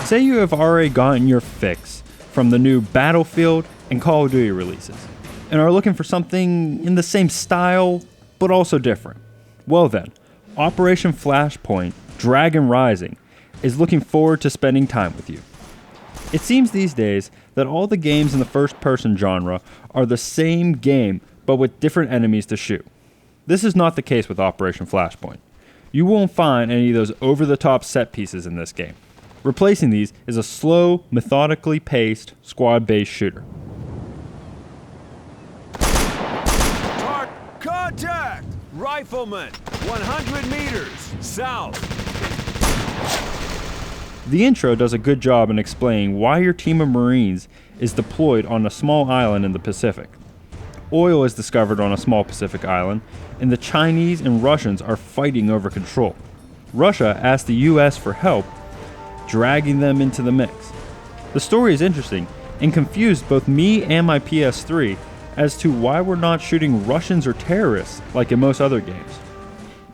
Say you have already gotten your fix from the new Battlefield and Call of Duty releases, and are looking for something in the same style, but also different. Well then, Operation Flashpoint Dragon Rising is looking forward to spending time with you. It seems these days that all the games in the first-person genre are the same game, but with different enemies to shoot. This is not the case with Operation Flashpoint. You won't find any of those over-the-top set pieces in this game. Replacing these is a slow, methodically paced, squad-based shooter. Contact! Rifleman! 100 meters! South! The intro does a good job in explaining why your team of Marines is deployed on a small island in the Pacific. Oil is discovered on a small Pacific island, and the Chinese and Russians are fighting over control. Russia asked the US for help, dragging them into the mix. The story is interesting and confused both me and my PS3 as to why we're not shooting Russians or terrorists like in most other games.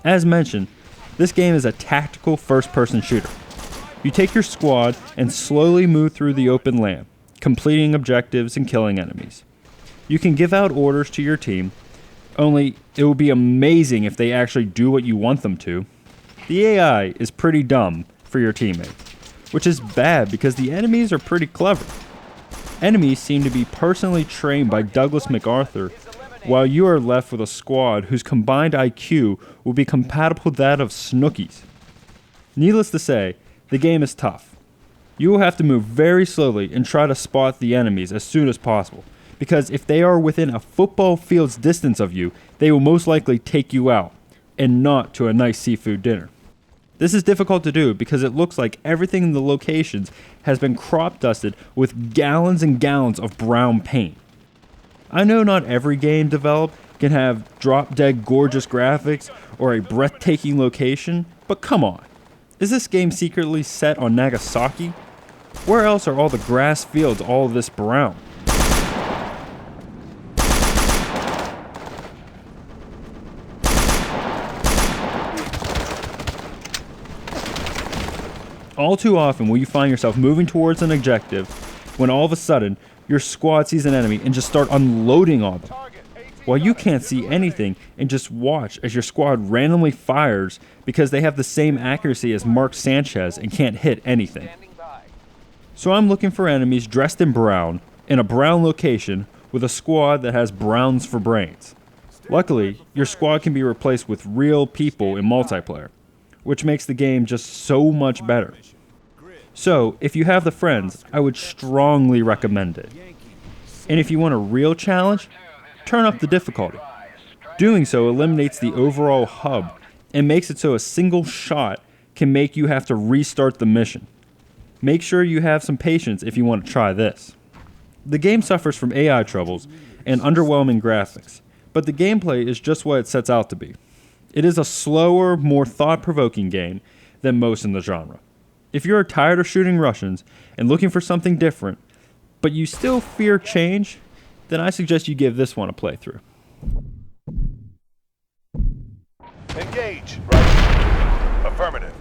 As mentioned, this game is a tactical first-person shooter. You take your squad and slowly move through the open land, completing objectives and killing enemies. You can give out orders to your team, only it will be amazing if they actually do what you want them to. The AI is pretty dumb for your teammate, which is bad because the enemies are pretty clever. Enemies seem to be personally trained by Douglas MacArthur, while you are left with a squad whose combined IQ will be compatible with that of Snooki's. Needless to say, the game is tough. You will have to move very slowly and try to spot the enemies as soon as possible, because if they are within a football field's distance of you, they will most likely take you out, and not to a nice seafood dinner. This is difficult to do because it looks like everything in the locations has been crop dusted with gallons and gallons of brown paint. I know not every game developed can have drop-dead gorgeous graphics or a breathtaking location, but come on. Is this game secretly set on Nagasaki? Where else are all the grass fields all this brown? All too often will you find yourself moving towards an objective when all of a sudden your squad sees an enemy and just start unloading on them. While you can't see anything and just watch as your squad randomly fires because they have the same accuracy as Mark Sanchez and can't hit anything. So I'm looking for enemies dressed in brown in a brown location with a squad that has browns for brains. Luckily, your squad can be replaced with real people in multiplayer, which makes the game just so much better. So, if you have the friends, I would strongly recommend it. And if you want a real challenge, turn up the difficulty. Doing so eliminates the overall hub and makes it so a single shot can make you have to restart the mission. Make sure you have some patience if you want to try this. The game suffers from AI troubles and underwhelming graphics, but the gameplay is just what it sets out to be. It is a slower, more thought-provoking game than most in the genre. If you are tired of shooting Russians and looking for something different, but you still fear change, then I suggest you give this one a playthrough. Engage. Right. Affirmative.